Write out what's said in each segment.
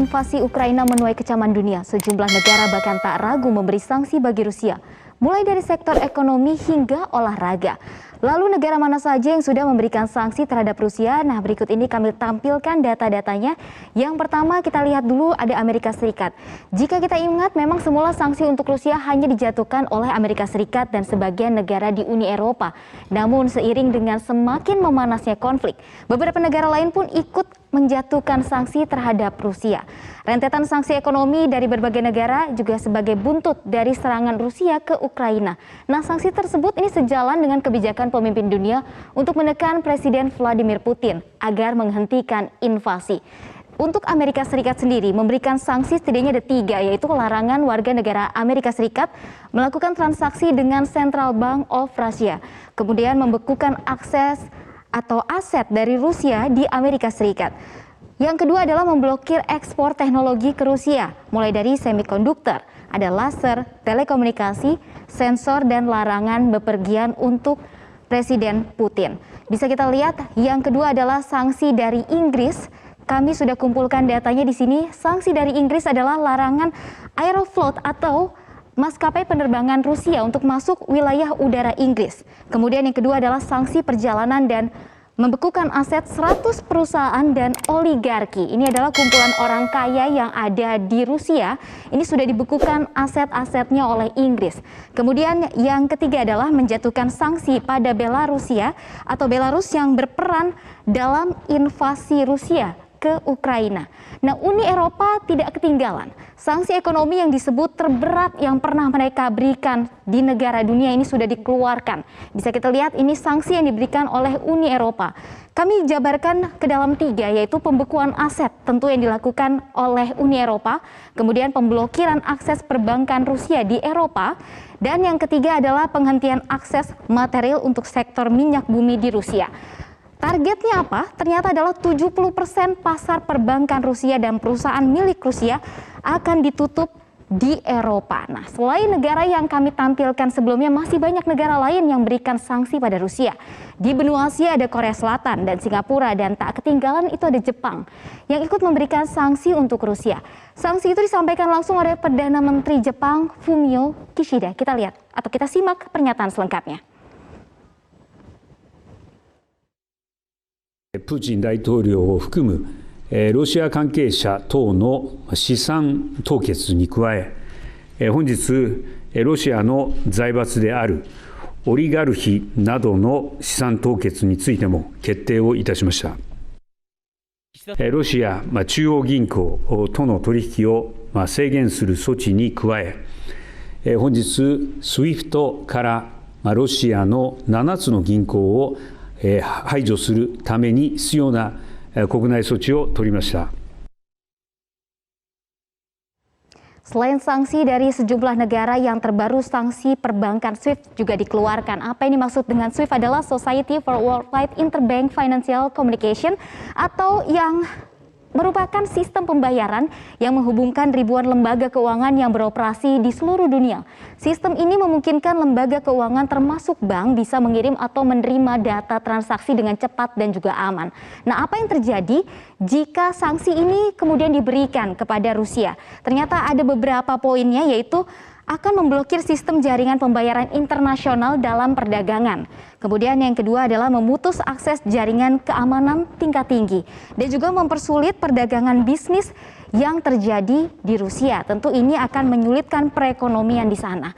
invasi Ukraina menuai kecaman dunia, sejumlah negara bahkan tak ragu memberi sanksi bagi Rusia, mulai dari sektor ekonomi hingga olahraga. Lalu negara mana saja yang sudah memberikan sanksi terhadap Rusia? Nah, berikut ini kami tampilkan data-datanya. Yang pertama kita lihat dulu ada Amerika Serikat. Jika kita ingat, memang semula sanksi untuk Rusia hanya dijatuhkan oleh Amerika Serikat dan sebagian negara di Uni Eropa. Namun seiring dengan semakin memanasnya konflik, beberapa negara lain pun ikut menjatuhkan sanksi terhadap Rusia. Rentetan sanksi ekonomi dari berbagai negara juga sebagai buntut dari serangan Rusia ke Ukraina. Nah, sanksi tersebut ini sejalan dengan kebijakan pemimpin dunia untuk menekan Presiden Vladimir Putin agar menghentikan invasi. Untuk Amerika Serikat sendiri memberikan sanksi setidaknya ada 3, yaitu larangan warga negara Amerika Serikat melakukan transaksi dengan Central Bank of Russia, kemudian membekukan akses atau aset dari Rusia di Amerika Serikat. Yang kedua adalah memblokir ekspor teknologi ke Rusia, mulai dari semikonduktor, ada laser, telekomunikasi, sensor, dan larangan bepergian untuk Presiden Putin. Bisa kita lihat, yang kedua adalah sanksi dari Inggris. Kami sudah kumpulkan datanya di sini. Sanksi dari Inggris adalah larangan Aeroflot atau maskapai penerbangan Rusia untuk masuk wilayah udara Inggris. Kemudian yang kedua adalah sanksi perjalanan dan membekukan aset 100 perusahaan dan oligarki. Ini adalah kumpulan orang kaya yang ada di Rusia. Ini sudah dibekukan aset-asetnya oleh Inggris. Kemudian yang ketiga adalah menjatuhkan sanksi pada Belarusia atau Belarus yang berperan dalam invasi Rusia ke Ukraina. Nah, Uni Eropa tidak ketinggalan. Sanksi ekonomi yang disebut terberat yang pernah mereka berikan di negara dunia ini sudah dikeluarkan. Bisa kita lihat ini sanksi yang diberikan oleh Uni Eropa. Kami jabarkan ke dalam 3, yaitu pembekuan aset tentu yang dilakukan oleh Uni Eropa, kemudian pemblokiran akses perbankan Rusia di Eropa, dan yang ketiga adalah penghentian akses material untuk sektor minyak bumi di Rusia. Targetnya apa? Ternyata adalah 70% pasar perbankan Rusia dan perusahaan milik Rusia akan ditutup di Eropa. Nah, selain negara yang kami tampilkan sebelumnya, masih banyak negara lain yang berikan sanksi pada Rusia. Di benua Asia ada Korea Selatan dan Singapura, dan tak ketinggalan itu ada Jepang yang ikut memberikan sanksi untuk Rusia. Sanksi itu disampaikan langsung oleh Perdana Menteri Jepang Fumio Kishida. Kita lihat atau kita simak pernyataan selengkapnya. プーチン大統領を含むロシア関係者等の資産凍結に加え、本日ロシアの財閥であるオリガルヒなどの資産凍結についても決定をいたしました。ロシア中央銀行との取引を制限する措置に加え、本日SWIFTからロシアの7つの銀行を排除するために必要な国内措置を取りました。Selain sanksi dari sejumlah negara, yang terbaru sanksi perbankan SWIFT juga dikeluarkan. Apa ini maksud dengan SWIFT adalah Society for Worldwide Interbank Financial Communication, atau yang merupakan sistem pembayaran yang menghubungkan ribuan lembaga keuangan yang beroperasi di seluruh dunia. Sistem ini memungkinkan lembaga keuangan termasuk bank bisa mengirim atau menerima data transaksi dengan cepat dan juga aman. Nah, apa yang terjadi jika sanksi ini kemudian diberikan kepada Rusia? Ternyata ada beberapa poinnya, yaitu akan memblokir sistem jaringan pembayaran internasional dalam perdagangan. Kemudian yang kedua adalah memutus akses jaringan keamanan tingkat tinggi dan juga mempersulit perdagangan bisnis yang terjadi di Rusia. Tentu ini akan menyulitkan perekonomian di sana.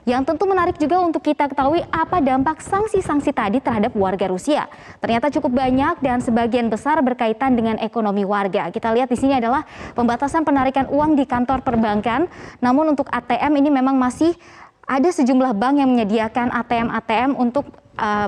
Yang tentu menarik juga untuk kita ketahui apa dampak sanksi-sanksi tadi terhadap warga Rusia. Ternyata cukup banyak dan sebagian besar berkaitan dengan ekonomi warga. Kita lihat di sini adalah pembatasan penarikan uang di kantor perbankan. Namun untuk ATM ini memang masih ada sejumlah bank yang menyediakan ATM-ATM untuk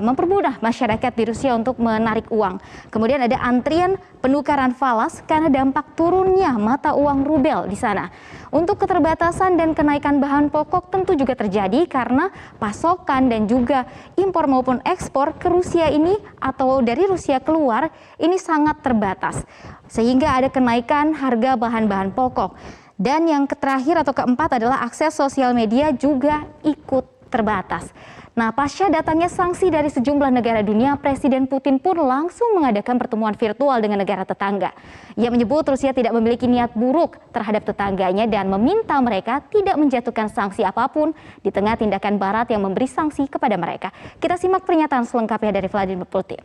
mempermudah masyarakat di Rusia untuk menarik uang. Kemudian ada antrian penukaran falas karena dampak turunnya mata uang rubel di sana. Untuk keterbatasan dan kenaikan bahan pokok tentu juga terjadi karena pasokan dan juga impor maupun ekspor ke Rusia ini atau dari Rusia keluar ini sangat terbatas. Sehingga ada kenaikan harga bahan-bahan pokok. Dan yang terakhir atau keempat adalah akses sosial media juga ikut terbatas. Nah, pasca datangnya sanksi dari sejumlah negara dunia, Presiden Putin pun langsung mengadakan pertemuan virtual dengan negara tetangga. Ia menyebut Rusia tidak memiliki niat buruk terhadap tetangganya dan meminta mereka tidak menjatuhkan sanksi apapun di tengah tindakan Barat yang memberi sanksi kepada mereka. Kita simak pernyataan selengkapnya dari Vladimir Putin.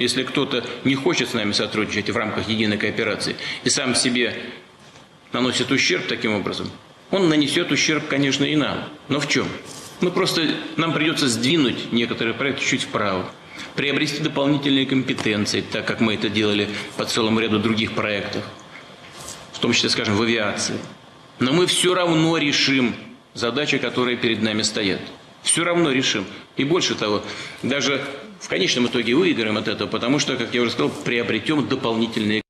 Если кто-то не хочет с нами сотрудничать в рамках единой кооперации и сам себе наносит ущерб таким образом, он нанесет ущерб, конечно, и нам. Но в чем? Нам придется сдвинуть некоторые проекты чуть вправо, приобрести дополнительные компетенции, так как мы это делали по целому ряду других проектов, в том числе, скажем, в авиации. Но мы все равно решим задачи, которые перед нами стоят. Все равно решим. И больше того, даже в конечном итоге выиграем от этого, потому что, как я уже сказал, приобретем дополнительные.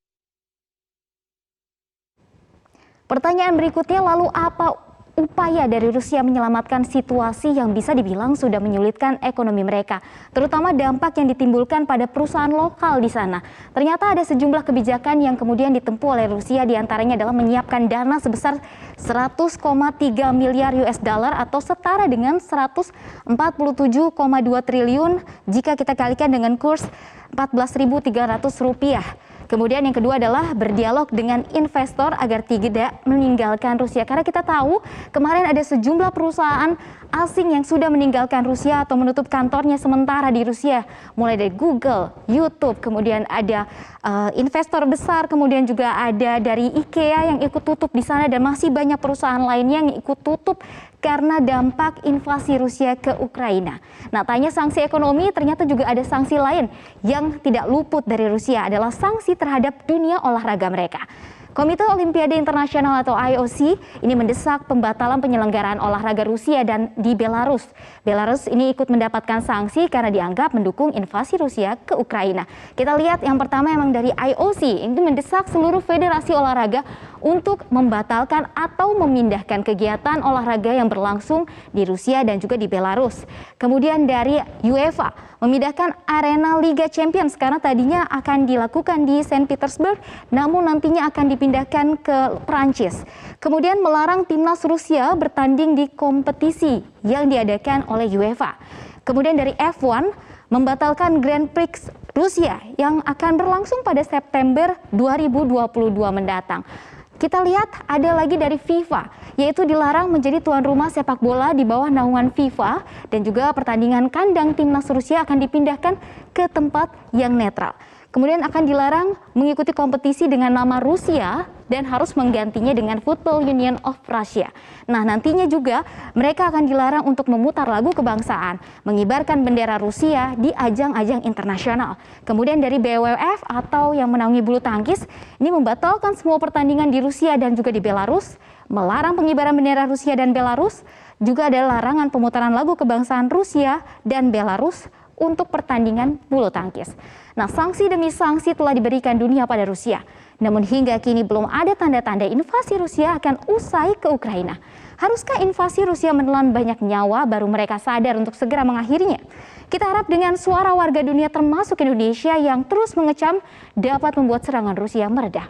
Pertanyaan berikutnya, lalu apa upaya dari Rusia menyelamatkan situasi yang bisa dibilang sudah menyulitkan ekonomi mereka, terutama dampak yang ditimbulkan pada perusahaan lokal di sana. Ternyata ada sejumlah kebijakan yang kemudian ditempuh oleh Rusia, diantaranya adalah menyiapkan dana sebesar 100,3 miliar US dollar atau setara dengan 147,2 triliun jika kita kalikan dengan kurs 14.300 rupiah. Kemudian yang kedua adalah berdialog dengan investor agar tidak meninggalkan Rusia. Karena kita tahu kemarin ada sejumlah perusahaan asing yang sudah meninggalkan Rusia atau menutup kantornya sementara di Rusia. Mulai dari Google, YouTube, kemudian ada investor besar, kemudian juga ada dari IKEA yang ikut tutup di sana dan masih banyak perusahaan lainnya yang ikut tutup karena dampak invasi Rusia ke Ukraina. Nah, tanya sanksi ekonomi, ternyata juga ada sanksi lain yang tidak luput dari Rusia, adalah sanksi terhadap dunia olahraga mereka. Komite Olimpiade Internasional atau IOC ini mendesak pembatalan penyelenggaraan olahraga Rusia dan di Belarus. Belarus ini ikut mendapatkan sanksi karena dianggap mendukung invasi Rusia ke Ukraina. Kita lihat yang pertama memang dari IOC, ini mendesak seluruh federasi olahraga untuk membatalkan atau memindahkan kegiatan olahraga yang berlangsung di Rusia dan juga di Belarus. Kemudian dari UEFA memindahkan arena Liga Champions karena tadinya akan dilakukan di Saint Petersburg, namun nantinya akan dipindahkan ke Prancis. Kemudian melarang timnas Rusia bertanding di kompetisi yang diadakan oleh UEFA. Kemudian dari F1 membatalkan Grand Prix Rusia yang akan berlangsung pada September 2022 mendatang. Kita lihat ada lagi dari FIFA, yaitu dilarang menjadi tuan rumah sepak bola di bawah naungan FIFA dan juga pertandingan kandang timnas Rusia akan dipindahkan ke tempat yang netral. Kemudian akan dilarang mengikuti kompetisi dengan nama Rusia dan harus menggantinya dengan Football Union of Russia. Nah, nantinya juga mereka akan dilarang untuk memutar lagu kebangsaan, mengibarkan bendera Rusia di ajang-ajang internasional. Kemudian dari BWF atau yang menaungi bulu tangkis, ini membatalkan semua pertandingan di Rusia dan juga di Belarus, melarang pengibaran bendera Rusia dan Belarus, juga ada larangan pemutaran lagu kebangsaan Rusia dan Belarus untuk pertandingan bulu tangkis. Nah, sanksi demi sanksi telah diberikan dunia pada Rusia. Namun hingga kini belum ada tanda-tanda invasi Rusia akan usai ke Ukraina. Haruskah invasi Rusia menelan banyak nyawa baru mereka sadar untuk segera mengakhirinya? Kita harap dengan suara warga dunia termasuk Indonesia yang terus mengecam dapat membuat serangan Rusia mereda.